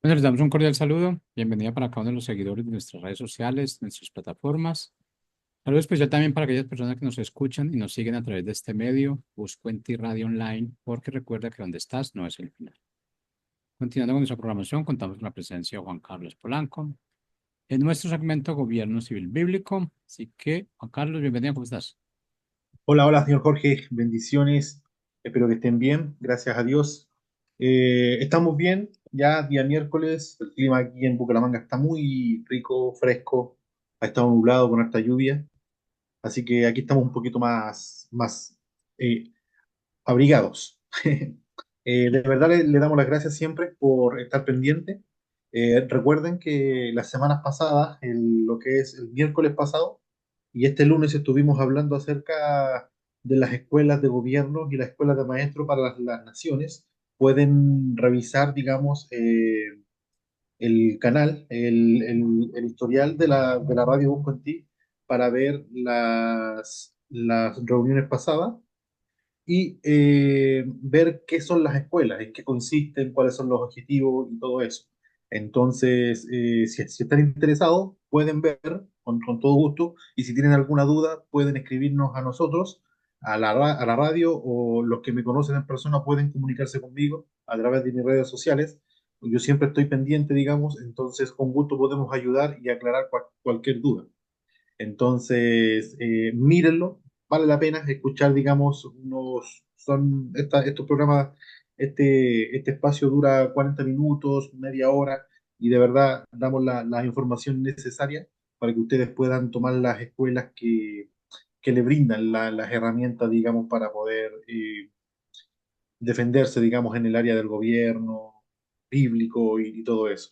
Bueno, les damos un cordial saludo. Bienvenida para cada uno de los seguidores de nuestras redes sociales, nuestras plataformas. Saludo especial también para aquellas personas que nos escuchan y nos siguen a través de este medio. Busco en ti Radio Online, porque recuerda que donde estás no es el final. Continuando con nuestra programación, contamos con la presencia de Juan Carlos Polanco en nuestro segmento Gobierno Civil Bíblico. Así que, Juan Carlos, bienvenido, ¿cómo estás? Hola, hola, señor Jorge, bendiciones. Espero que estén bien, gracias a Dios. Estamos bien, ya día miércoles. El clima aquí en Bucaramanga está muy rico, fresco. Ha estado nublado con harta lluvia, así que aquí estamos un poquito más eh, abrigados. De verdad le damos las gracias siempre por estar pendiente. Recuerden que las semanas pasadas, lo que es el miércoles pasado y este lunes estuvimos hablando acerca de las escuelas de gobierno y las escuelas de maestro para las naciones. Pueden revisar, digamos, el canal, el historial de la radio Busco en Ti para ver las reuniones pasadas y ver qué son las escuelas, en qué consisten, cuáles son los objetivos y todo eso. Entonces, si están interesados, pueden ver con todo gusto y si tienen alguna duda, pueden escribirnos a nosotros, a la radio, o los que me conocen en persona pueden comunicarse conmigo a través de mis redes sociales. Yo siempre estoy pendiente, digamos, entonces con gusto podemos ayudar y aclarar cualquier duda. Entonces, mírenlo, vale la pena escuchar, digamos, estos programas, este espacio dura 40 minutos, media hora, y de verdad damos la información necesaria para que ustedes puedan tomar las escuelas que le brindan las herramientas, digamos, para poder defenderse, digamos, en el área del gobierno bíblico y todo eso.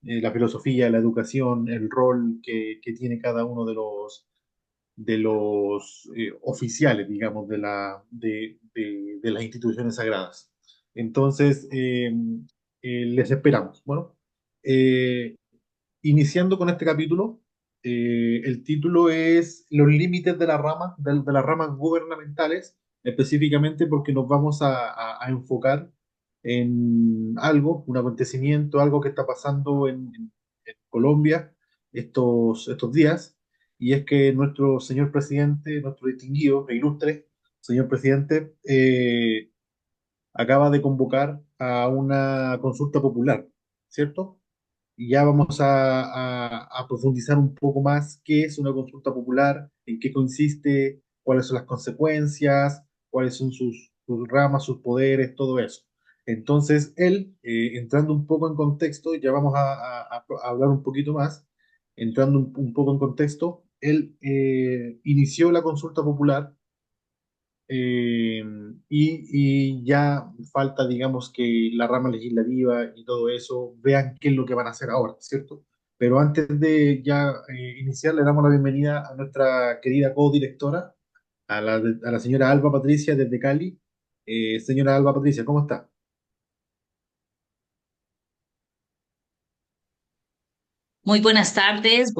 La filosofía, la educación, el rol que tiene cada uno de los oficiales, digamos, de las instituciones sagradas. Entonces, les esperamos. Bueno, eh, iniciando con este capítulo, el título es Los límites de las ramas gubernamentales, específicamente porque nos vamos a enfocar en algo, un acontecimiento, algo que está pasando en Colombia estos días, y es que nuestro señor presidente, nuestro distinguido e ilustre señor presidente, acaba de convocar a una consulta popular, ¿cierto? Y ya vamos a profundizar un poco más qué es una consulta popular, en qué consiste, cuáles son las consecuencias, cuáles son sus ramas, sus poderes, todo eso. Entonces, él, entrando un poco en contexto, ya vamos a hablar un poquito más, entrando un poco en contexto, él inició la consulta popular, eh, y ya falta, digamos, que la rama legislativa y todo eso vean qué es lo que van a hacer ahora, ¿cierto? Pero antes de ya iniciar, le damos la bienvenida a nuestra querida co-directora, a la señora Alba Patricia desde Cali. Señora Alba Patricia, ¿cómo está? Muy buenas tardes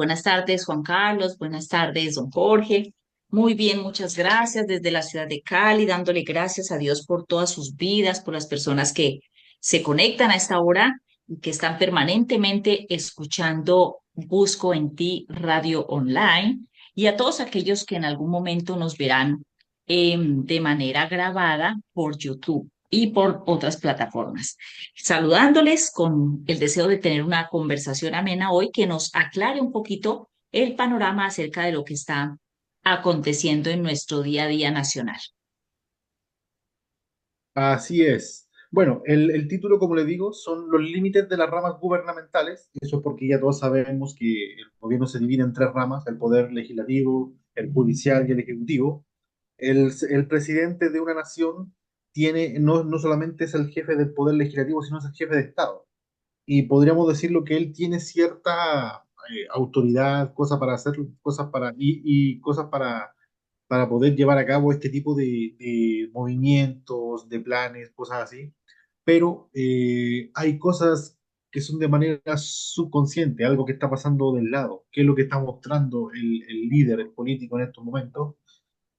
Juan Carlos, buenas tardes don Jorge. Muy bien, muchas gracias desde la ciudad de Cali, dándole gracias a Dios por todas sus vidas, por las personas que se conectan a esta hora y que están permanentemente escuchando Busco en Ti Radio Online y a todos aquellos que en algún momento nos verán de manera grabada por YouTube y por otras plataformas. Saludándoles con el deseo de tener una conversación amena hoy que nos aclare un poquito el panorama acerca de lo que está aconteciendo en nuestro día a día nacional. Así es. Bueno, el título, como le digo, son los límites de las ramas gubernamentales. Eso es porque ya todos sabemos que el gobierno se divide en tres ramas: el poder legislativo, el judicial y el ejecutivo. El presidente de una nación no solamente es el jefe del poder legislativo, sino es el jefe de Estado. Y podríamos decirlo que él tiene cierta autoridad, cosas para hacer, y cosas para poder llevar a cabo este tipo de movimientos, de planes, cosas así. Pero hay cosas que son de manera subconsciente, algo que está pasando del lado, que es lo que está mostrando el líder, el político en estos momentos,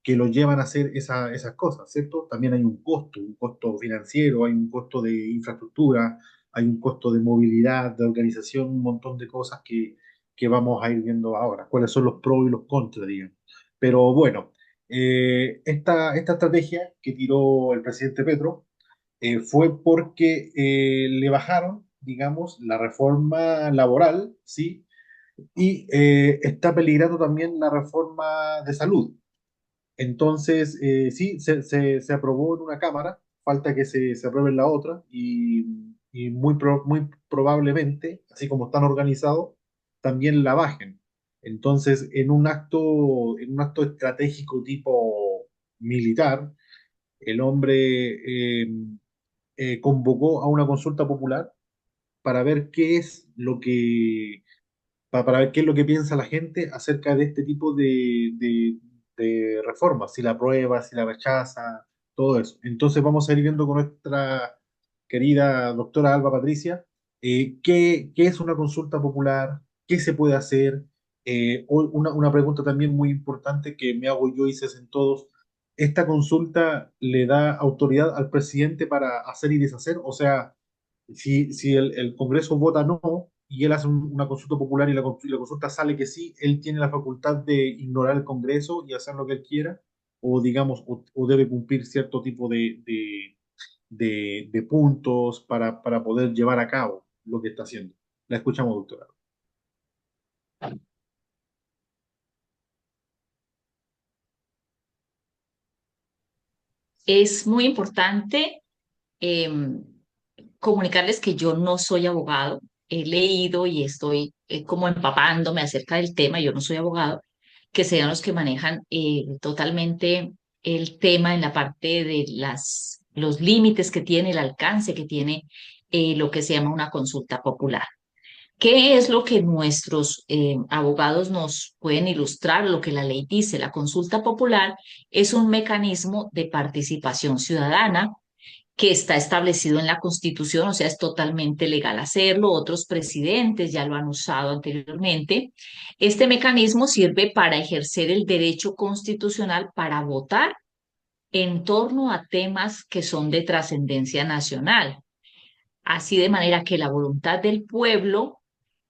que lo llevan a hacer esas cosas, ¿cierto? También hay un costo financiero, hay un costo de infraestructura, hay un costo de movilidad, de organización, un montón de cosas que vamos a ir viendo ahora, cuáles son los pros y los contras, digamos. Pero bueno, esta estrategia que tiró el presidente Petro fue porque le bajaron, digamos, la reforma laboral, ¿sí? Y está peligrando también la reforma de salud. Entonces, sí, se aprobó en una Cámara, falta que se apruebe en la otra y muy probablemente, así como están organizados, también la bajen. Entonces, en un acto estratégico tipo militar, el hombre convocó a una consulta popular para ver qué es lo que para ver qué es lo que piensa la gente acerca de este tipo de reformas, si la aprueba, si la rechaza, todo eso. Entonces vamos a ir viendo con nuestra querida doctora Alba Patricia qué es una consulta popular, qué se puede hacer. Una pregunta también muy importante que me hago yo y se hacen todos. ¿Esta consulta le da autoridad al presidente para hacer y deshacer? O sea, si el Congreso vota no y él hace una consulta popular y la consulta sale que sí, él tiene la facultad de ignorar el Congreso y hacer lo que él quiera, o digamos, o debe cumplir cierto tipo de puntos para poder llevar a cabo lo que está haciendo. La escuchamos, doctora. Es muy importante em, comunicarles que yo no soy abogado. He leído y estoy como empapándome acerca del tema. Yo no soy abogado, que sean los que manejan totalmente el tema en la parte de los límites que tiene, el alcance que tiene lo que se llama una consulta popular. ¿Qué es lo que nuestros abogados nos pueden ilustrar? Lo que la ley dice, la consulta popular es un mecanismo de participación ciudadana que está establecido en la Constitución, o sea, es totalmente legal hacerlo. Otros presidentes ya lo han usado anteriormente. Este mecanismo sirve para ejercer el derecho constitucional para votar en torno a temas que son de trascendencia nacional, así de manera que la voluntad del pueblo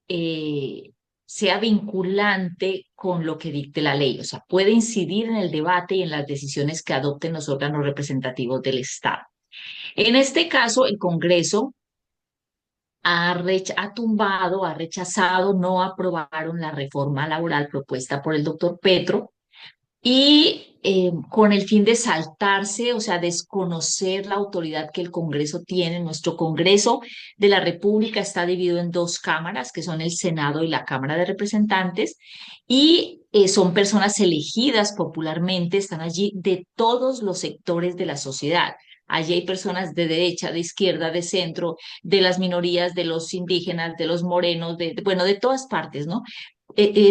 eh, sea vinculante con lo que dicte la ley, o sea, puede incidir en el debate y en las decisiones que adopten los órganos representativos del Estado. En este caso, el Congreso ha tumbado, ha rechazado, no aprobaron la reforma laboral propuesta por el doctor Petro y con el fin de saltarse, o sea, desconocer la autoridad que el Congreso tiene. Nuestro Congreso de la República está dividido en dos cámaras, que son el Senado y la Cámara de Representantes, y son personas elegidas popularmente, están allí de todos los sectores de la sociedad. Allí hay personas de derecha, de izquierda, de centro, de las minorías, de los indígenas, de los morenos, bueno, de todas partes, ¿no?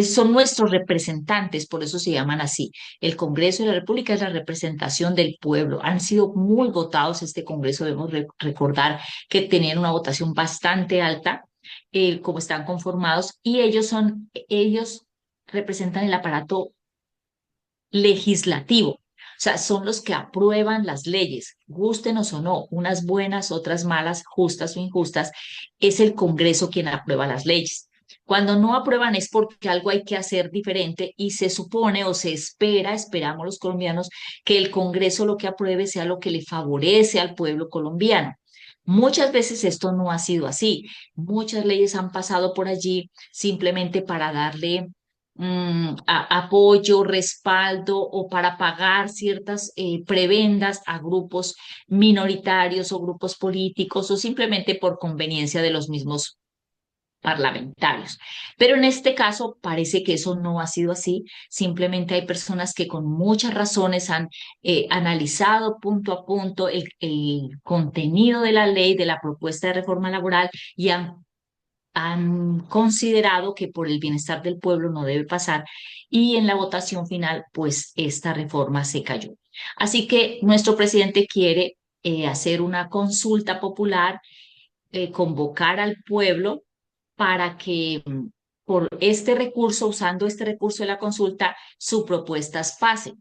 Son nuestros representantes, por eso se llaman así. El Congreso de la República es la representación del pueblo. Han sido muy votados este Congreso, debemos recordar que tenían una votación bastante alta, como están conformados, y ellos representan el aparato legislativo. O sea, son los que aprueban las leyes, gústenos o no, unas buenas, otras malas, justas o injustas, es el Congreso quien aprueba las leyes. Cuando no aprueban es porque algo hay que hacer diferente y se supone o se espera, esperamos los colombianos, que el Congreso lo que apruebe sea lo que le favorece al pueblo colombiano. Muchas veces esto no ha sido así. Muchas leyes han pasado por allí simplemente para darle apoyo, respaldo o para pagar ciertas prebendas a grupos minoritarios o grupos políticos o simplemente por conveniencia de los mismos parlamentarios. Pero en este caso parece que eso no ha sido así. Simplemente hay personas que con muchas razones han analizado punto a punto el contenido de la ley, de la propuesta de reforma laboral y han considerado que por el bienestar del pueblo no debe pasar y en la votación final, pues esta reforma se cayó. Así que nuestro presidente quiere hacer una consulta popular, convocar al pueblo para que por este recurso, usando este recurso de la consulta, su propuesta pase.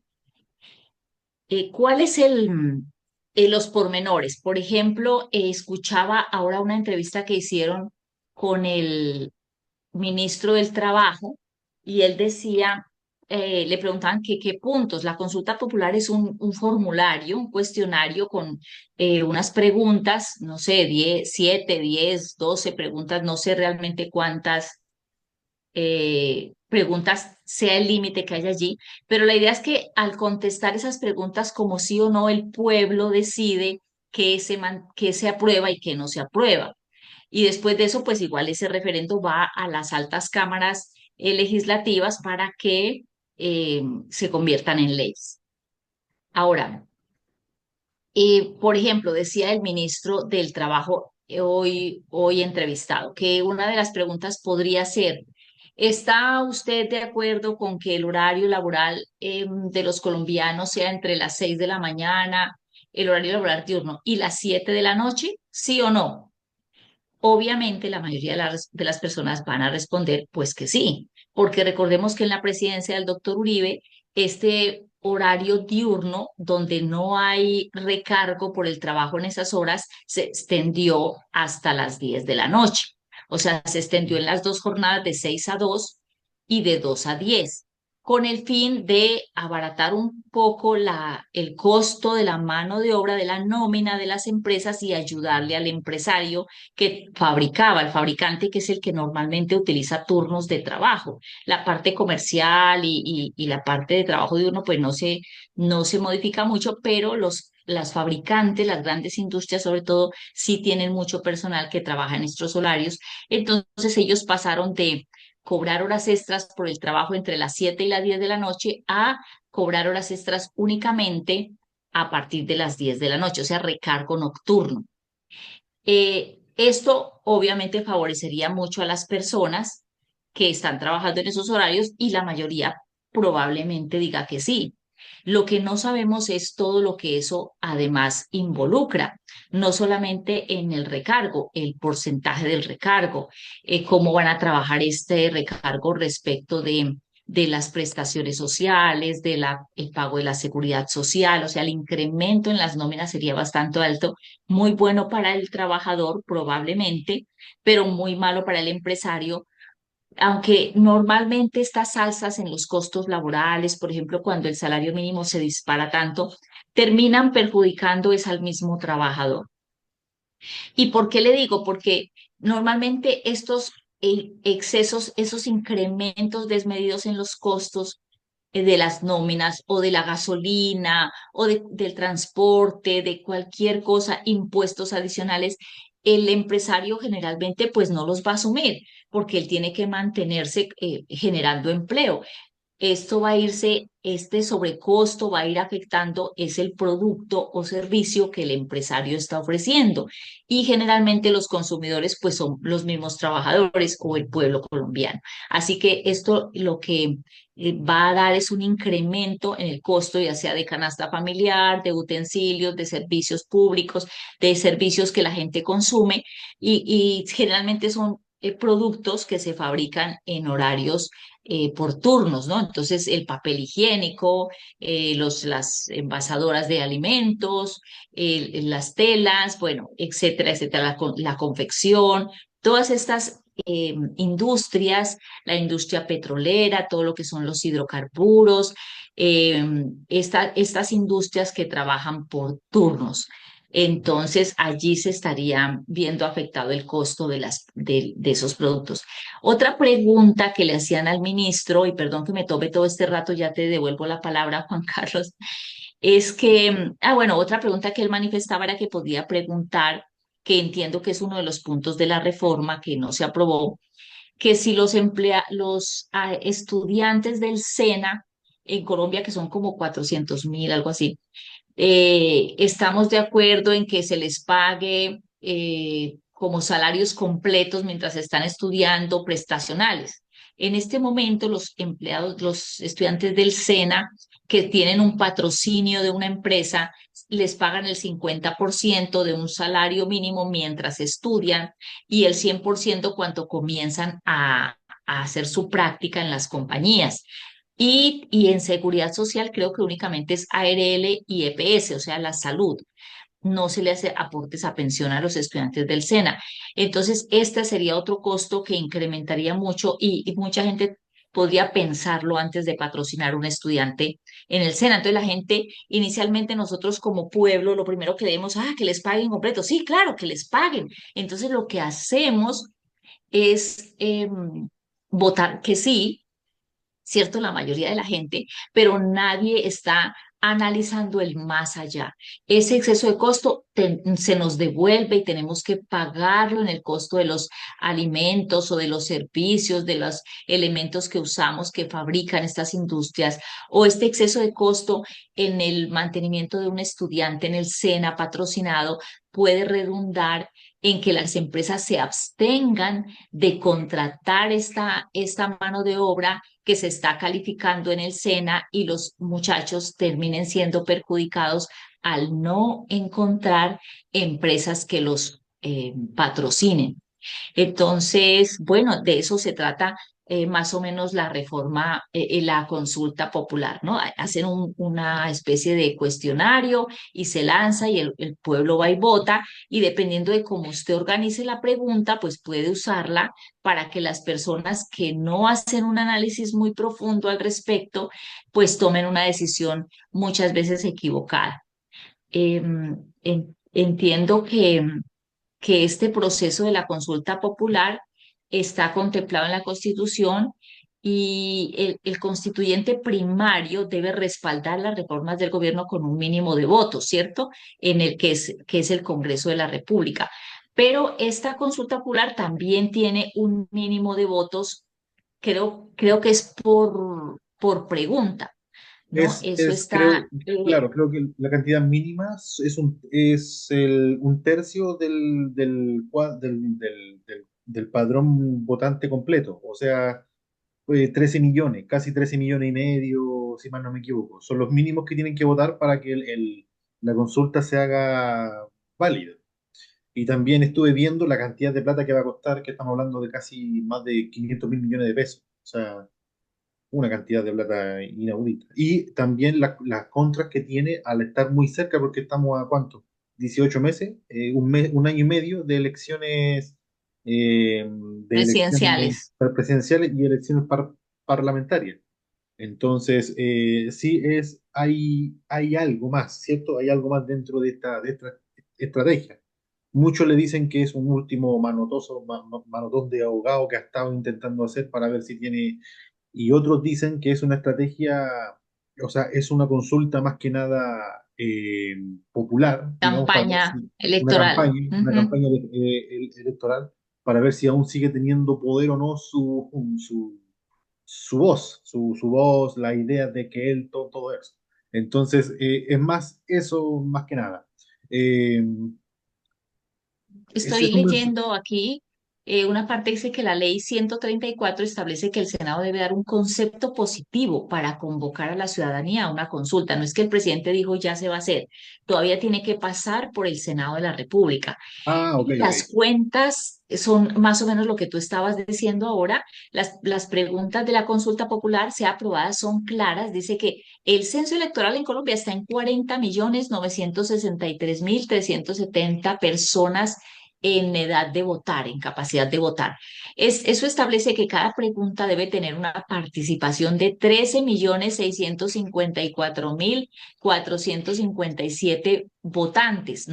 ¿Cuál es los pormenores. Por ejemplo, escuchaba ahora una entrevista que hicieron con el ministro del Trabajo y él decía, le preguntaban que qué puntos. La consulta popular es un formulario, un cuestionario con unas preguntas, no sé, 10, 7, 10, 12 preguntas, no sé realmente cuántas preguntas sea el límite que haya allí, pero la idea es que al contestar esas preguntas como sí o no, el pueblo decide qué se aprueba y qué no se aprueba. Y después de eso, pues igual ese referendo va a las altas cámaras legislativas para que se conviertan en leyes. Ahora, por ejemplo, decía el ministro del Trabajo hoy entrevistado que una de las preguntas podría ser, ¿está usted de acuerdo con que el horario laboral de los colombianos sea entre las 6 de la mañana, el horario laboral diurno, y las 7 de la noche? ¿Sí o no? Obviamente la mayoría de las personas van a responder pues que sí, porque recordemos que en la presidencia del doctor Uribe, este horario diurno donde no hay recargo por el trabajo en esas horas se extendió hasta las 10 de la noche. O sea, se extendió en las dos jornadas de 6 a 2 y de 2 a 10 con el fin de abaratar un poco el costo de la mano de obra, de la nómina de las empresas y ayudarle al empresario que fabricaba, el fabricante que es el que normalmente utiliza turnos de trabajo. La parte comercial y la parte de trabajo de uno pues no se modifica mucho, pero las fabricantes, las grandes industrias sobre todo, sí tienen mucho personal que trabaja en estos horarios. Entonces ellos pasaron de cobrar horas extras por el trabajo entre las 7 y las 10 de la noche a cobrar horas extras únicamente a partir de las 10 de la noche, o sea, recargo nocturno. Esto obviamente favorecería mucho a las personas que están trabajando en esos horarios y la mayoría probablemente diga que sí. Lo que no sabemos es todo lo que eso además involucra, no solamente en el recargo, el porcentaje del recargo, cómo van a trabajar este recargo respecto de las prestaciones sociales, el pago de la seguridad social, o sea, el incremento en las nóminas sería bastante alto, muy bueno para el trabajador probablemente, pero muy malo para el empresario, aunque normalmente estas alzas en los costos laborales, por ejemplo, cuando el salario mínimo se dispara tanto, terminan perjudicando es al mismo trabajador. ¿Y por qué le digo? Porque normalmente estos excesos, esos incrementos desmedidos en los costos de las nóminas o de la gasolina o del transporte, de cualquier cosa, impuestos adicionales, el empresario generalmente pues no los va a asumir porque él tiene que mantenerse generando empleo. Esto va a irse, este sobrecosto va a ir afectando es el producto o servicio que el empresario está ofreciendo. Y generalmente los consumidores pues son los mismos trabajadores o el pueblo colombiano. Así que esto lo que va a dar es un incremento en el costo, ya sea de canasta familiar, de utensilios, de servicios públicos, de servicios que la gente consume y generalmente son productos que se fabrican en horarios por turnos, ¿no? Entonces, el papel higiénico, las envasadoras de alimentos, las telas, bueno, etcétera, etcétera, la confección, todas estas industrias, la industria petrolera, todo lo que son los hidrocarburos, estas industrias que trabajan por turnos. Entonces, allí se estaría viendo afectado el costo de esos productos. Otra pregunta que le hacían al ministro, y perdón que me tome todo este rato, ya te devuelvo la palabra, Juan Carlos, es que, bueno, otra pregunta que él manifestaba era que podía preguntar, que entiendo que es uno de los puntos de la reforma que no se aprobó, que si los estudiantes del SENA en Colombia, que son como 400.000, algo así, estamos de acuerdo en que se les pague como salarios completos mientras están estudiando prestacionales. En este momento, los empleados, los estudiantes del SENA que tienen un patrocinio de una empresa, les pagan el 50% de un salario mínimo mientras estudian y el 100% cuando comienzan a hacer su práctica en las compañías. Y en seguridad social creo que únicamente es ARL y EPS, o sea, la salud. no se le hace aportes a pensión a los estudiantes del SENA. Entonces, este sería otro costo que incrementaría mucho y mucha gente podría pensarlo antes de patrocinar un estudiante en el SENA. Entonces, la gente, inicialmente nosotros como pueblo, lo primero que debemos, que les paguen completo. Sí, claro, que les paguen. Entonces, lo que hacemos es votar que sí, ¿cierto? La mayoría de la gente, pero nadie está analizando el más allá. Ese exceso de costo se nos devuelve y tenemos que pagarlo en el costo de los alimentos o de los servicios, de los elementos que usamos que fabrican estas industrias, o este exceso de costo en el mantenimiento de un estudiante en el SENA patrocinado puede redundar en que las empresas se abstengan de contratar esta mano de obra que se está calificando en el SENA y los muchachos terminen siendo perjudicados al no encontrar empresas que los patrocinen. Entonces, bueno, de eso se trata más o menos la reforma, la consulta popular, ¿no? Hacen una especie de cuestionario y se lanza y el pueblo va y vota y dependiendo de cómo usted organice la pregunta, pues puede usarla para que las personas que no hacen un análisis muy profundo al respecto, pues tomen una decisión muchas veces equivocada. Entiendo que este proceso de la consulta popular está contemplado en la Constitución y el constituyente primario debe respaldar las reformas del gobierno con un mínimo de votos, ¿cierto? En el que es el Congreso de la República. Pero esta consulta popular también tiene un mínimo de votos, creo que es por pregunta, ¿no? Eso está, Creo, claro, creo que la cantidad mínima un tercio del padrón votante completo, o sea, 13 millones, casi 13 millones y medio, si mal no me equivoco. Son los mínimos que tienen que votar para que la consulta se haga válida. Y también estuve viendo la cantidad de plata que va a costar, que estamos hablando de casi más de 500.000 millones de pesos. O sea, una cantidad de plata inaudita. Y también las contras que tiene al estar muy cerca, porque estamos a cuánto, 18 meses, un año y medio de elecciones presidenciales. presidenciales y elecciones parlamentarias. Entonces, sí hay algo más, ¿cierto? Hay algo más dentro de esta estrategia. Muchos le dicen que es un último manotón de abogado que ha estado intentando hacer para ver si tiene, y otros dicen que es una estrategia, o sea, es una consulta más que nada popular, digamos, para ver Campaña si electoral. una Ujú. campaña electoral, para ver si aún sigue teniendo poder o no su voz, la idea de que él, todo eso. Entonces, es más eso, más que nada. Eh, es Estoy un mensaje. leyendo aquí, una parte dice que la ley 134 establece que el Senado debe dar un concepto positivo para convocar a la ciudadanía a una consulta. No es que el presidente dijo ya se va a hacer, todavía tiene que pasar por el Senado de la República. Ah, ok, Y ok. las cuentas son más o menos lo que tú estabas diciendo ahora. Las preguntas de la consulta popular, sea aprobadas, son claras. Dice que el censo electoral en Colombia está en 40.963.370 personas en edad de votar, en capacidad de votar. Eso establece que cada pregunta debe tener una participación de 13.654.457 votantes.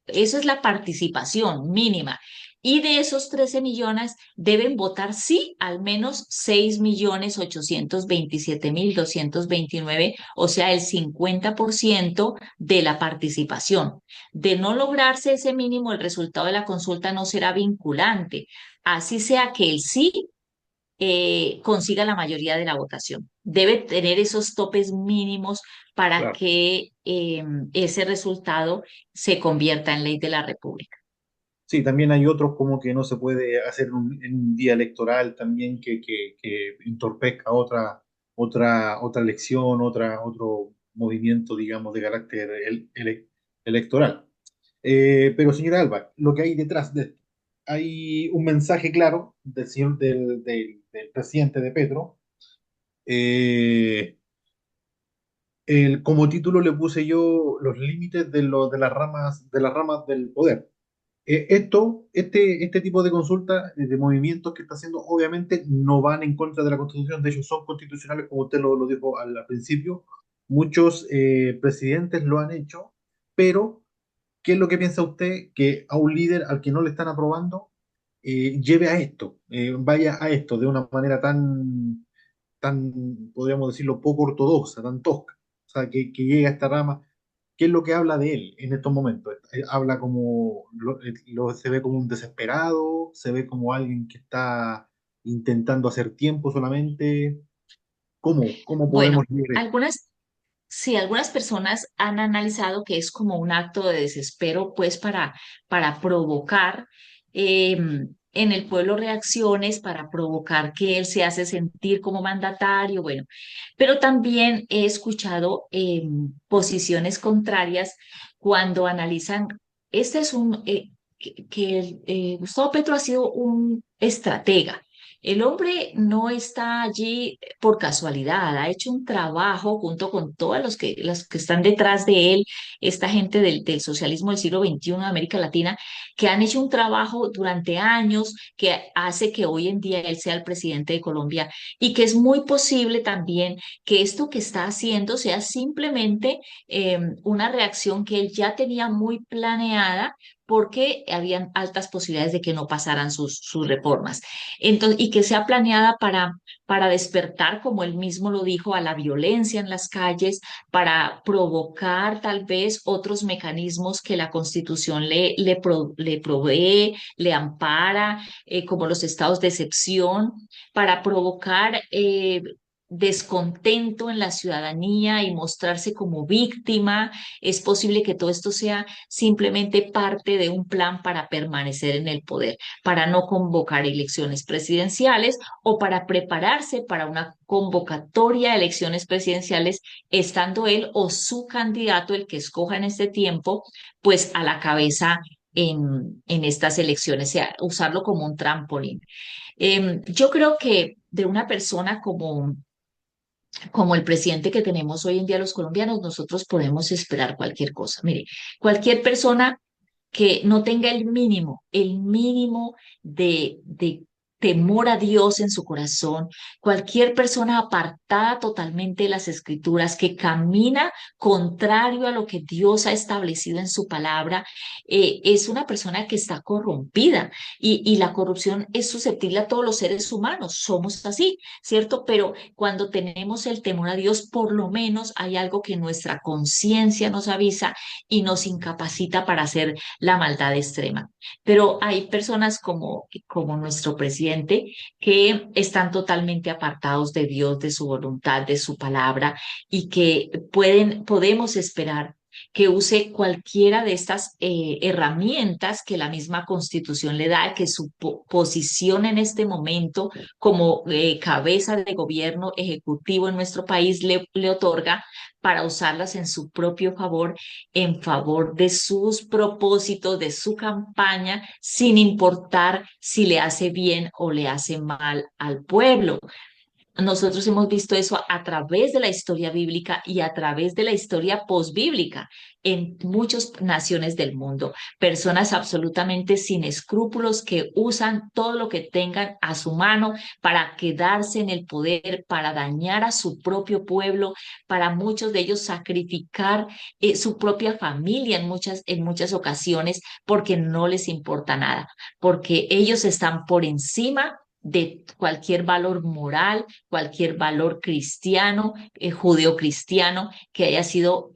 Eso es la participación mínima. Y de esos 13 millones deben votar sí al menos 6.827.229, o sea, el 50% de la participación. De no lograrse ese mínimo, el resultado de la consulta no será vinculante, así sea que el sí consiga la mayoría de la votación. Debe tener esos topes mínimos para Claro. que ese resultado se convierta en ley de la República. Sí, también hay otros como que no se puede hacer en un día electoral también que entorpezca otra elección, otro movimiento, digamos, de carácter electoral. Pero señora Alba, lo que hay detrás de esto, hay un mensaje claro del presidente de Petro, eh, Como título le puse yo los límites de las ramas del poder. Este tipo de consultas, de movimientos que está haciendo, obviamente no van en contra de la Constitución, de hecho son constitucionales, como usted lo dijo al principio. Muchos presidentes lo han hecho, pero ¿qué es lo que piensa usted que a un líder al que no le están aprobando lleve a esto, vaya a esto de una manera tan, podríamos decirlo, poco ortodoxa, tan tosca? O sea, que llegue a esta rama. ¿Qué es lo que habla de él en estos momentos? Habla como, se ve como un desesperado, se ve como alguien que está intentando hacer tiempo solamente. ¿Cómo Bueno, podemos leer esto? algunas, sí, algunas personas han analizado que es como un acto de desespero, pues para provocar en el pueblo reacciones, para provocar que él se hace sentir como mandatario, bueno, pero también he escuchado posiciones contrarias cuando analizan, este es que Gustavo Petro ha sido un estratega. El hombre no está allí por casualidad, ha hecho un trabajo junto con todos los que están detrás de él, esta gente del socialismo del siglo XXI de América Latina, que han hecho un trabajo durante años que hace que hoy en día él sea el presidente de Colombia y que es muy posible también que esto que está haciendo sea simplemente una reacción que él ya tenía muy planeada porque habían altas posibilidades de que no pasaran sus reformas. Entonces, y que sea planeada para despertar, como él mismo lo dijo, a la violencia en las calles, para provocar tal vez otros mecanismos que la Constitución le provee, le ampara, como los estados de excepción, para provocar descontento en la ciudadanía y mostrarse como víctima. Es posible que todo esto sea simplemente parte de un plan para permanecer en el poder, para no convocar elecciones presidenciales o para prepararse para una convocatoria de elecciones presidenciales, estando él o su candidato, el que escoja en este tiempo, pues a la cabeza en estas elecciones, o sea, usarlo como un trampolín. Yo creo que de una persona como el presidente que tenemos hoy en día los colombianos, nosotros podemos esperar cualquier cosa. Mire, cualquier persona que no tenga el mínimo de temor a Dios en su corazón, cualquier persona apartada totalmente de las escrituras, que camina contrario a lo que Dios ha establecido en su palabra, es una persona que está corrompida y la corrupción es susceptible a todos los seres humanos, somos así, ¿cierto? Pero cuando tenemos el temor a Dios, por lo menos hay algo que nuestra conciencia nos avisa y nos incapacita para hacer la maldad extrema. Pero hay personas como nuestro presidente que están totalmente apartados de Dios, de su voluntad, de su palabra y que podemos esperar que use cualquiera de estas herramientas que la misma Constitución le da, que su posición en este momento como cabeza de gobierno ejecutivo en nuestro país le otorga para usarlas en su propio favor, en favor de sus propósitos, de su campaña, sin importar si le hace bien o le hace mal al pueblo. Nosotros hemos visto eso a través de la historia bíblica y a través de la historia posbíblica en muchas naciones del mundo. Personas absolutamente sin escrúpulos que usan todo lo que tengan a su mano para quedarse en el poder, para dañar a su propio pueblo, para muchos de ellos sacrificar su propia familia en muchas ocasiones porque no les importa nada, porque ellos están por encima de cualquier valor moral, cualquier valor cristiano, judeocristiano que haya sido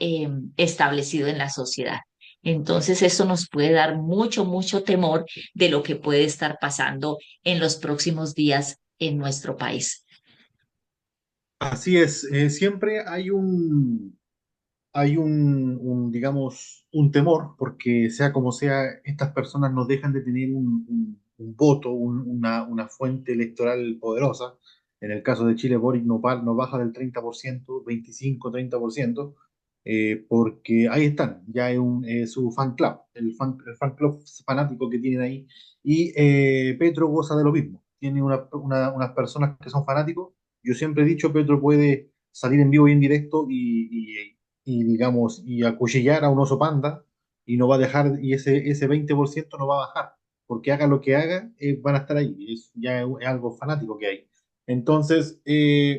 establecido en la sociedad. Entonces, eso nos puede dar mucho, mucho temor de lo que puede estar pasando en los próximos días en nuestro país. Así es, siempre digamos, un temor, porque sea como sea, estas personas no dejan de tener un voto, una fuente electoral poderosa. En el caso de Chile, Boric no baja del 30%, 25, 30%, porque ahí están, ya es su fan club, el fan club fanático que tienen ahí. Y Petro goza de lo mismo, tiene unas personas que son fanáticos. Yo siempre he dicho, Petro puede salir en vivo y en directo y, digamos, y acuchillar a un oso panda y no va a dejar, y ese 20% no va a bajar, porque haga lo que haga, van a estar ahí, es algo fanático que hay. Entonces,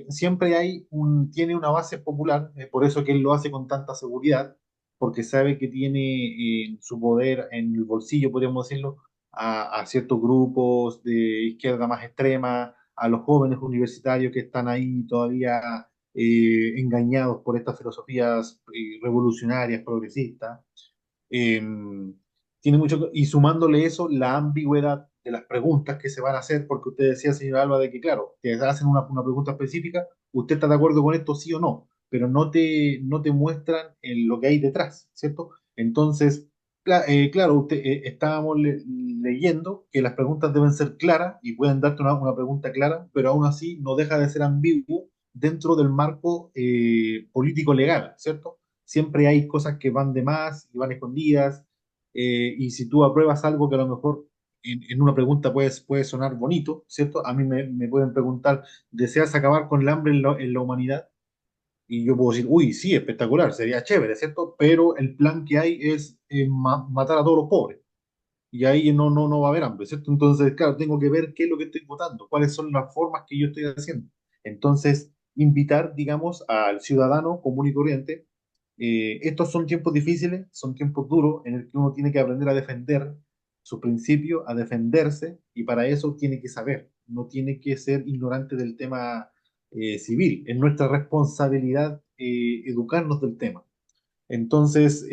siempre tiene una base popular, por eso que él lo hace con tanta seguridad, porque sabe que tiene su poder en el bolsillo, podríamos decirlo, a ciertos grupos de izquierda más extrema, a los jóvenes universitarios que están ahí todavía engañados por estas filosofías revolucionarias, progresistas. Eh, Tiene mucho, y sumándole eso, la ambigüedad de las preguntas que se van a hacer, porque usted decía, señor Alba, de que, claro, te hacen una pregunta específica, usted está de acuerdo con esto, sí o no, pero no te muestran lo que hay detrás, ¿cierto? Entonces, claro, estábamos leyendo que las preguntas deben ser claras y pueden darte una pregunta clara, pero aún así no deja de ser ambiguo dentro del marco político legal, ¿cierto? Siempre hay cosas que van de más y van escondidas, y si tú apruebas algo que a lo mejor en una pregunta puede sonar bonito, ¿cierto? A mí me pueden preguntar, ¿deseas acabar con el hambre en la humanidad? Y yo puedo decir, uy, sí, espectacular, sería chévere, ¿cierto? Pero el plan que hay es matar a todos los pobres. Y ahí no va a haber hambre, ¿cierto? Entonces, claro, tengo que ver qué es lo que estoy votando, cuáles son las formas que yo estoy haciendo. Entonces, invitar, digamos, al ciudadano común y corriente. Estos son tiempos difíciles, son tiempos duros en el que uno tiene que aprender a defender sus principios, a defenderse, y para eso tiene que saber, no tiene que ser ignorante del tema civil. Es nuestra responsabilidad educarnos del tema. Entonces,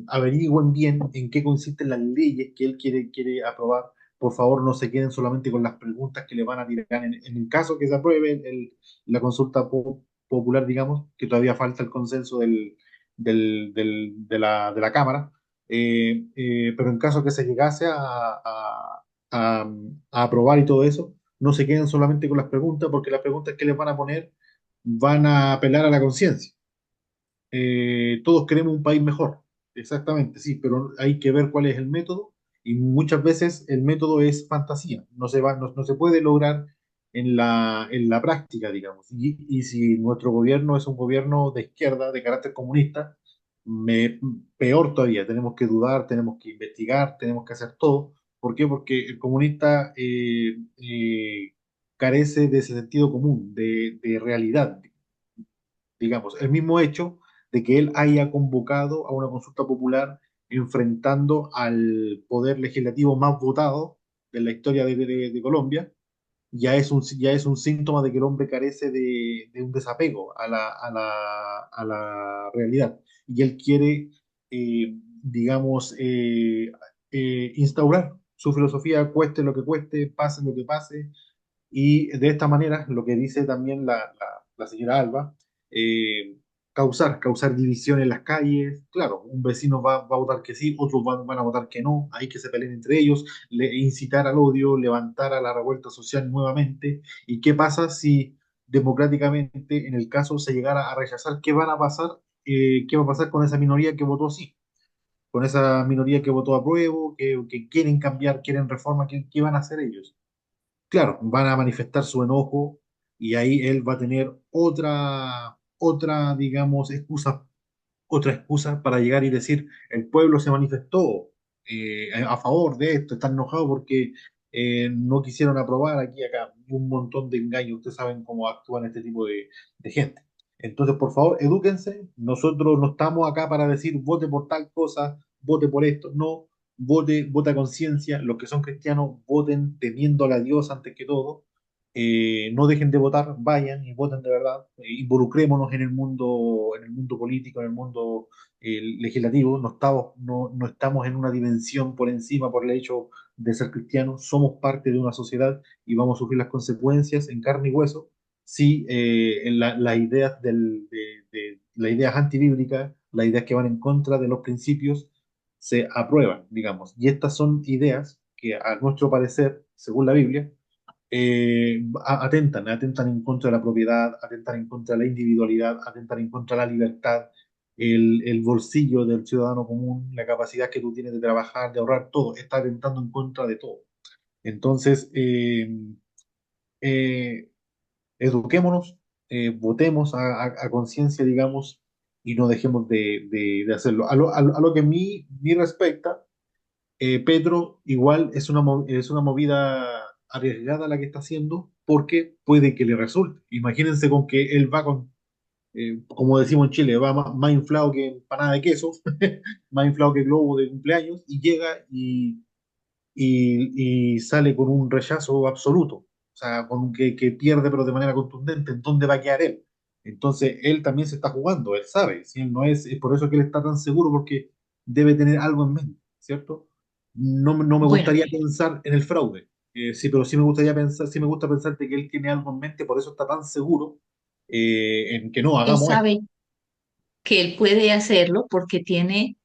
averigüen bien en qué consisten las leyes que él quiere aprobar. Por favor, no se queden solamente con las preguntas que le van a tirar en el caso que se apruebe la consulta popular, digamos, que todavía falta el consenso de la Cámara. Pero en caso que se llegase a- a aprobar y todo eso, no se queden solamente con las preguntas, porque las preguntas que les van a poner van a apelar a la conciencia. Todos queremos un país mejor, exactamente, sí, pero hay que ver cuál es el método, y muchas veces el método es fantasía, no se puede lograr en la práctica, digamos. Y si nuestro gobierno es un gobierno de izquierda, de carácter comunista, peor todavía, tenemos que dudar, tenemos que investigar, tenemos que hacer todo. ¿Por qué? Porque el comunista carece de ese sentido común, de realidad, digamos, el mismo hecho de que él haya convocado a una consulta popular enfrentando al poder legislativo más votado de la historia de Colombia, ya es un síntoma de que el hombre carece de un desapego a la realidad. Y él quiere, digamos, instaurar su filosofía, cueste lo que cueste, pase lo que pase, y de esta manera, lo que dice también la señora Alba, eh, causar división en las calles. Claro, un vecino va a votar que sí, otros van a votar que no, hay que se peleen entre ellos, incitar al odio, levantar a la revuelta social nuevamente. ¿Y qué pasa si democráticamente, en el caso, se llegara a rechazar? ¿Qué va a pasar con esa minoría que votó sí? Con esa minoría que votó apruebo, que quieren cambiar, quieren reforma, ¿qué van a hacer ellos? Claro, van a manifestar su enojo, y ahí él va a tener digamos, otra excusa para llegar y decir, el pueblo se manifestó a favor de esto, está enojado porque no quisieron aprobar aquí y acá, y un montón de engaños. Ustedes saben cómo actúan este tipo de gente. Entonces, por favor, edúquense. Nosotros no estamos acá para decir, vote por tal cosa, vote por esto. No, vote a conciencia. Los que son cristianos, voten temiendo a Dios antes que todo. No dejen de votar, vayan y voten de verdad. Involucrémonos en el mundo político, en el mundo legislativo. No estamos en una dimensión por encima por el hecho de ser cristianos. Somos parte de una sociedad y vamos a sufrir las consecuencias en carne y hueso si las ideas las ideas antibíblicas, las ideas que van en contra de los principios, se aprueban, digamos. Y estas son ideas que, a nuestro parecer, según la Biblia, atentan en contra de la propiedad, atentan en contra de la individualidad, atentan en contra de la libertad, el bolsillo del ciudadano común, la capacidad que tú tienes de trabajar, de ahorrar, todo, está atentando en contra de todo. Entonces, eh, eduquémonos, votemos a conciencia, digamos, y no dejemos de hacerlo. A lo que a mí me respecta, Petro igual es una movida arriesgada la que está haciendo porque puede que le resulte. Imagínense con que él va con, como decimos en Chile, va más inflado que empanada de queso, más inflado que globo de cumpleaños, y llega y sale con un rechazo absoluto, o sea, que pierde pero de manera contundente. ¿En dónde va a quedar él? Entonces, él también se está jugando, él sabe, si él no es por eso que él está tan seguro, porque debe tener algo en mente, ¿cierto? No me Bueno, gustaría pensar en el fraude, sí, pero sí me gustaría pensar, sí me gusta pensar de que él tiene algo en mente, por eso está tan seguro en que no él hagamos esto. sabe que él puede hacerlo porque tiene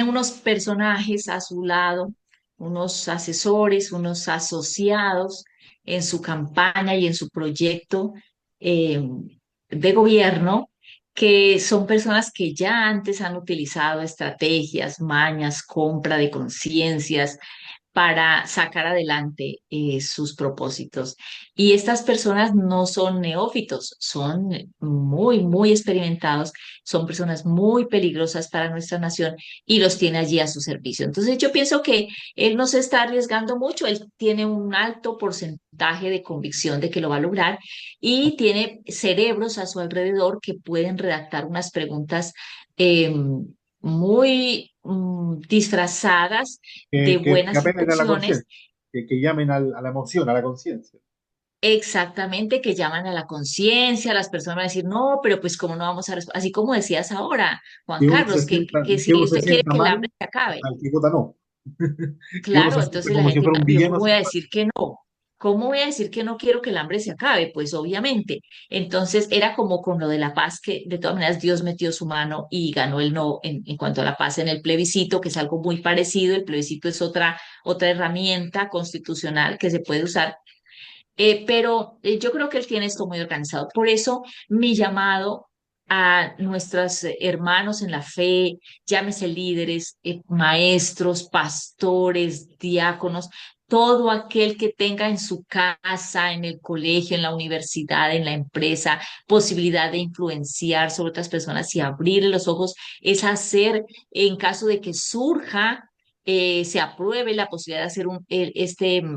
unos personajes a su lado, unos asesores, unos asociados en su campaña y en su proyecto eh, de gobierno, que son personas que ya antes han utilizado estrategias, mañas, compra de conciencias, para sacar adelante sus propósitos. Y estas personas no son neófitos, son muy, muy experimentados, son personas muy peligrosas para nuestra nación y los tiene allí a su servicio. Entonces yo pienso que él no se está arriesgando mucho, él tiene un alto porcentaje de convicción de que lo va a lograr y tiene cerebros a su alrededor que pueden redactar unas preguntas muy disfrazadas de Que buenas apelen a la intenciones, conciencia, que llamen a la emoción, a la conciencia. exactamente que llaman a la conciencia, las personas van a decir, no, pero pues cómo no vamos a responder, así como decías ahora, Juan Carlos, que Que si uno se usted quiere sienta que el mal, hambre se acabe. al que vota no. Que uno Claro, se sienta entonces la como si gente, fuera un yo cómo villano voy a simpático. decir que no, ¿cómo voy a decir que no quiero que el hambre se acabe? Pues obviamente. Entonces era como con lo de la paz, que de todas maneras Dios metió su mano y ganó el no en cuanto a la paz en el plebiscito, que es algo muy parecido. El plebiscito es otra herramienta constitucional que se puede usar, pero yo creo que él tiene esto muy organizado. Por eso mi llamado a nuestros hermanos en la fe, llámese líderes, maestros, pastores, diáconos, todo aquel que tenga en su casa, en el colegio, en la universidad, en la empresa, posibilidad de influenciar sobre otras personas y abrirle los ojos, es hacer, en caso de que surja, se apruebe la posibilidad de hacer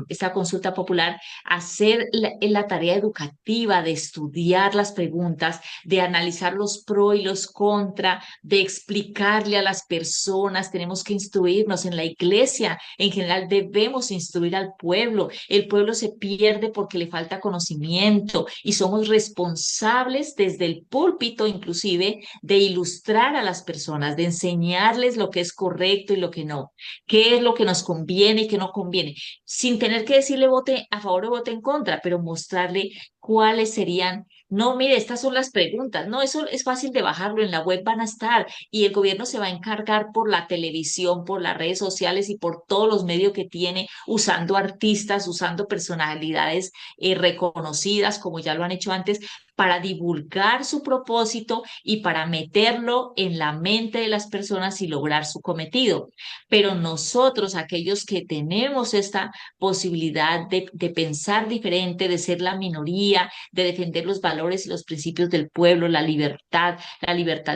esta consulta popular, hacer la tarea educativa de estudiar las preguntas, de analizar los pro y los contra, de explicarle a las personas. Tenemos que instruirnos en la iglesia. En general debemos instruir al pueblo. El pueblo se pierde porque le falta conocimiento y somos responsables desde el púlpito inclusive de ilustrar a las personas, de enseñarles lo que es correcto y lo que no, qué es lo que nos conviene y qué no conviene, sin tener que decirle vote a favor o vote en contra, pero mostrarle cuáles serían. No, mire, estas son las preguntas. No, eso es fácil de bajarlo, en la web van a estar y el gobierno se va a encargar por la televisión, por las redes sociales y por todos los medios que tiene, usando artistas, usando personalidades reconocidas, como ya lo han hecho antes, para divulgar su propósito y para meterlo en la mente de las personas y lograr su cometido. Pero nosotros, aquellos que tenemos esta posibilidad de pensar diferente, de ser la minoría, de defender los valores y los principios del pueblo, la libertad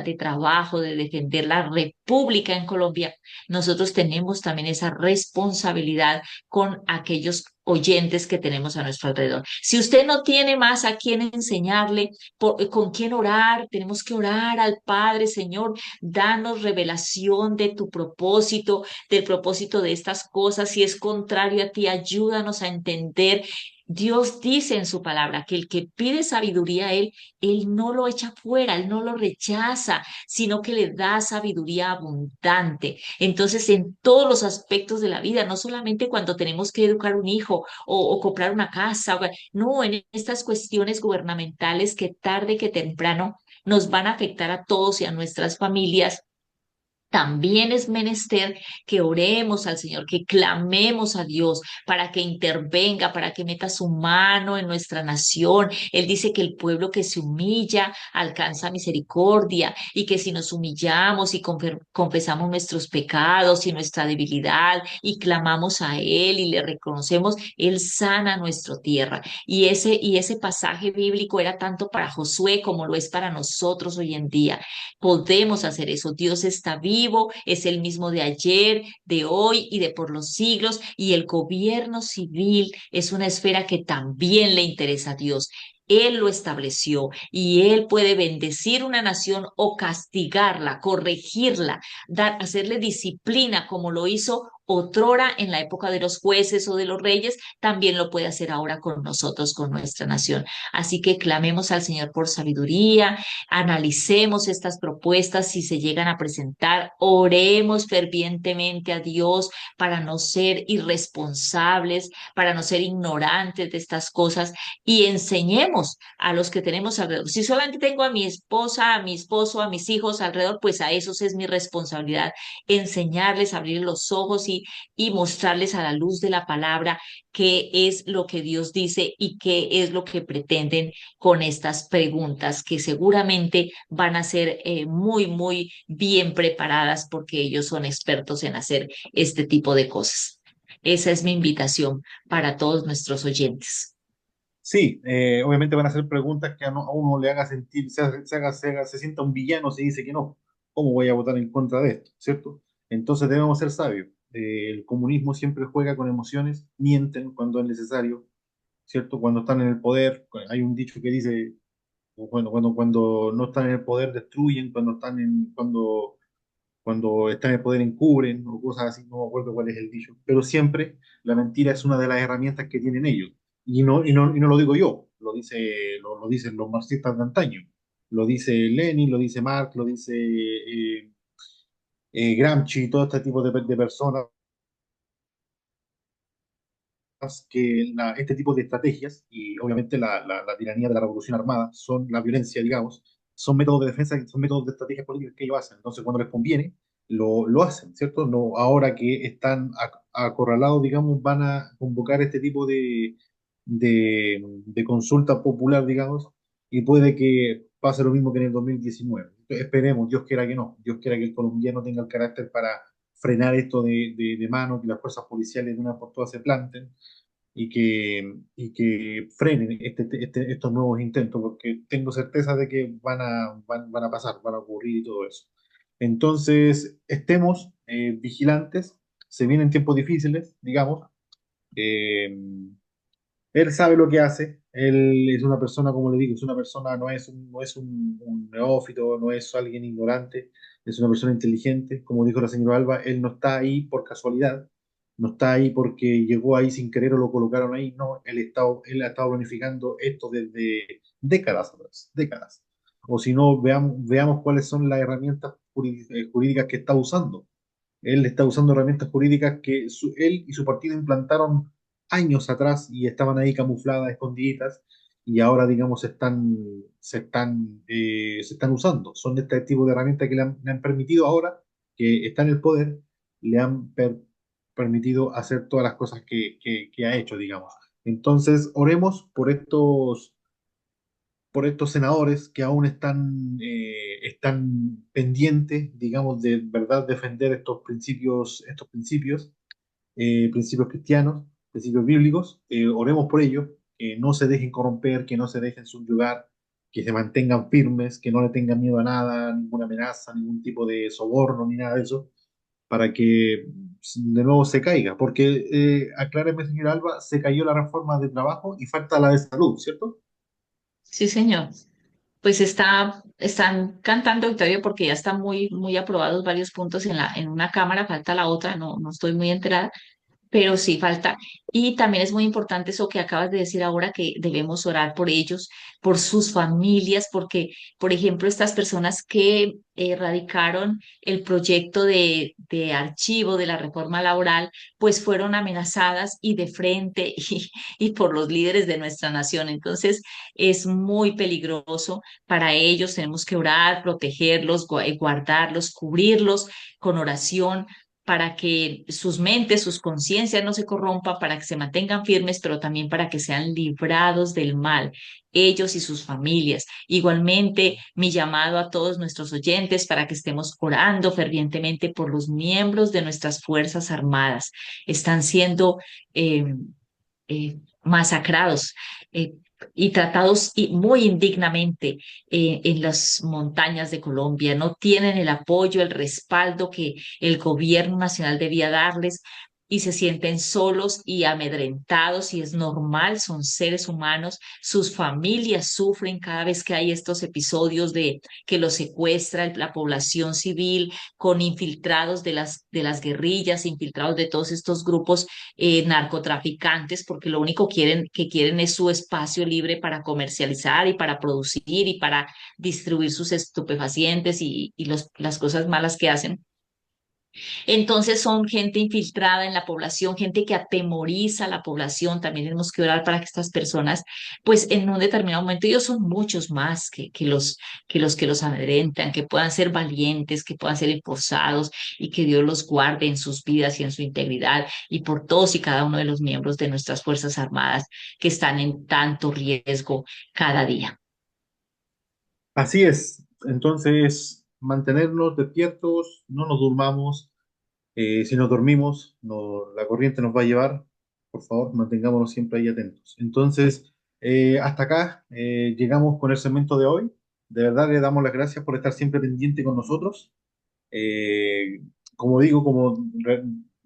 de trabajo, de defender la república en Colombia, nosotros tenemos también esa responsabilidad con aquellos oyentes que tenemos a nuestro alrededor. Si usted no tiene más a quién enseñarle, con quién orar, tenemos que orar al Padre, Señor, danos revelación de tu propósito, del propósito de estas cosas. Si es contrario a ti, ayúdanos a entender. Dios dice en su palabra que el que pide sabiduría a él no lo echa fuera, él no lo rechaza, sino que le da sabiduría abundante. Entonces, en todos los aspectos de la vida, no solamente cuando tenemos que educar un hijo o comprar una casa, no, en estas cuestiones gubernamentales que tarde que temprano nos van a afectar a todos y a nuestras familias, también es menester que oremos al Señor, que clamemos a Dios para que intervenga, para que meta su mano en nuestra nación. Él dice que el pueblo que se humilla alcanza misericordia y que si nos humillamos y confesamos nuestros pecados y nuestra debilidad y clamamos a Él y le reconocemos, Él sana nuestra tierra. Y ese pasaje bíblico era tanto para Josué como lo es para nosotros hoy en día. Podemos hacer eso. Dios está vivo, es el mismo de ayer, de hoy y de por los siglos, y el gobierno civil es una esfera que también le interesa a Dios. Él lo estableció y Él puede bendecir una nación o castigarla, corregirla, hacerle disciplina como lo hizo otrora en la época de los jueces o de los reyes, también lo puede hacer ahora con nosotros, con nuestra nación. Así que clamemos al Señor por sabiduría, analicemos estas propuestas si se llegan a presentar, oremos fervientemente a Dios para no ser irresponsables, para no ser ignorantes de estas cosas y enseñemos a los que tenemos alrededor. Si solamente tengo a mi esposa, a mi esposo, a mis hijos alrededor, pues a esos es mi responsabilidad enseñarles, abrir los ojos y mostrarles a la luz de la palabra qué es lo que Dios dice y qué es lo que pretenden con estas preguntas que seguramente van a ser muy, muy bien preparadas porque ellos son expertos en hacer este tipo de cosas. Esa es mi invitación para todos nuestros oyentes. Sí, obviamente van a ser preguntas que a uno le haga sentir, se sienta un villano si dice que no. ¿Cómo voy a votar en contra de esto? ¿Cierto? Entonces debemos ser sabios. El comunismo siempre juega con emociones, mienten cuando es necesario, ¿cierto? Cuando están en el poder, hay un dicho que dice, bueno, cuando no están en el poder destruyen, cuando están en el poder encubren o cosas así, no me acuerdo cuál es el dicho, pero siempre la mentira es una de las herramientas que tienen ellos. Y no lo digo yo, lo dicen los marxistas de antaño, lo dice Lenin, lo dice Marx, lo dice Gramsci, todo este tipo de personas que este tipo de estrategias y obviamente la tiranía de la revolución armada son la violencia, digamos, son métodos de defensa, son métodos de estrategias políticas que ellos hacen. Entonces, cuando les conviene, lo hacen, ¿cierto? No, ahora que están acorralados, digamos, van a convocar este tipo de consulta popular, digamos, y puede que pase lo mismo que en el 2019. Esperemos, Dios quiera que no, Dios quiera que el colombiano tenga el carácter para frenar esto de mano, que las fuerzas policiales de una por todas se planten y que frenen estos nuevos intentos, porque tengo certeza de que van a pasar, van a ocurrir y todo eso. Entonces, estemos vigilantes, se vienen tiempos difíciles, digamos. eh, Él sabe lo que hace, él es una persona, como le digo, es una persona, no es un neófito, no es alguien ignorante, es una persona inteligente, como dijo la señora Alba, él no está ahí por casualidad, no está ahí porque llegó ahí sin querer o lo colocaron ahí, no, él ha estado planificando esto desde décadas atrás, décadas. O si no, veamos cuáles son las herramientas jurídicas que está usando. Él está usando herramientas jurídicas que él y su partido implantaron años atrás y estaban ahí camufladas, escondiditas, y ahora, digamos, se están usando. Son este tipo de herramientas que le han permitido ahora, que está en el poder, le han permitido hacer todas las cosas que ha hecho, digamos. Entonces, oremos por estos senadores que aún están pendientes, digamos, de verdad defender estos principios cristianos, principios bíblicos. Oremos por ellos, que no se dejen corromper, que no se dejen subyugar, que se mantengan firmes, que no le tengan miedo a nada, ninguna amenaza, ningún tipo de soborno, ni nada de eso, para que de nuevo se caiga. Porque, acláreme, señor Alba, se cayó la reforma de trabajo y falta la de salud, ¿cierto? Sí, señor. Pues están cantando victoria porque ya están muy, muy aprobados varios puntos en una cámara, falta la otra, no estoy muy enterada, Pero sí falta. Y también es muy importante eso que acabas de decir ahora, que debemos orar por ellos, por sus familias, porque, por ejemplo, estas personas que radicaron el proyecto de archivo de la reforma laboral, pues fueron amenazadas y de frente y por los líderes de nuestra nación. Entonces, es muy peligroso para ellos. Tenemos que orar, protegerlos, guardarlos, cubrirlos con oración para que sus mentes, sus conciencias no se corrompan, para que se mantengan firmes, pero también para que sean librados del mal, ellos y sus familias. Igualmente, mi llamado a todos nuestros oyentes para que estemos orando fervientemente por los miembros de nuestras Fuerzas Armadas. Están siendo eh, masacrados y tratados muy indignamente en las montañas de Colombia. No tienen el apoyo, el respaldo que el gobierno nacional debía darles y se sienten solos y amedrentados y es normal, son seres humanos, sus familias sufren cada vez que hay estos episodios de que los secuestra la población civil con infiltrados de las guerrillas, infiltrados de todos estos grupos narcotraficantes, porque lo único que quieren es su espacio libre para comercializar y para producir y para distribuir sus estupefacientes y las cosas malas que hacen. Entonces son gente infiltrada en la población, gente que atemoriza a la población. También tenemos que orar para que estas personas, pues en un determinado momento, ellos son muchos más que los amedrentan, que puedan ser valientes, que puedan ser esforzados y que Dios los guarde en sus vidas y en su integridad y por todos y cada uno de los miembros de nuestras Fuerzas Armadas que están en tanto riesgo cada día. Así es. Entonces, mantenernos despiertos, no nos durmamos. Si nos dormimos, la corriente nos va a llevar. Por favor, mantengámonos siempre ahí atentos. Entonces, hasta acá llegamos con el segmento de hoy. De verdad, le damos las gracias por estar siempre pendiente con nosotros. Eh, Como digo,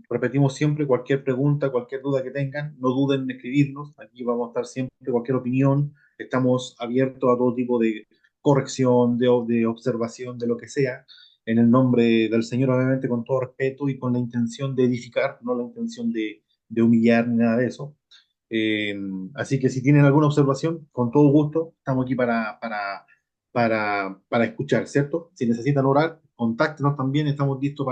repetimos siempre, cualquier pregunta, cualquier duda que tengan, no duden en escribirnos. Aquí vamos a estar siempre, cualquier opinión. Estamos abiertos a todo tipo de corrección, de observación, de lo que sea, en el nombre del Señor, obviamente, con todo respeto y con la intención de edificar, no la intención de humillar ni nada de eso. Eh, Así que si tienen alguna observación, con todo gusto, estamos aquí para escuchar, ¿cierto? Si necesitan orar, contáctenos también, estamos listos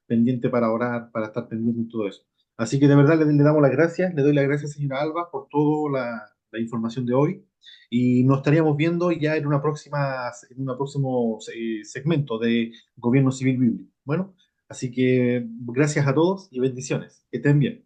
pendiente para orar, para estar pendiente de todo eso. Así que de verdad le damos las gracias, le doy las gracias, señora Alba, por toda la información de hoy y nos estaríamos viendo ya en un próximo segmento de Gobierno Civil Bíblico. Bueno, así que gracias a todos y bendiciones. Que estén bien.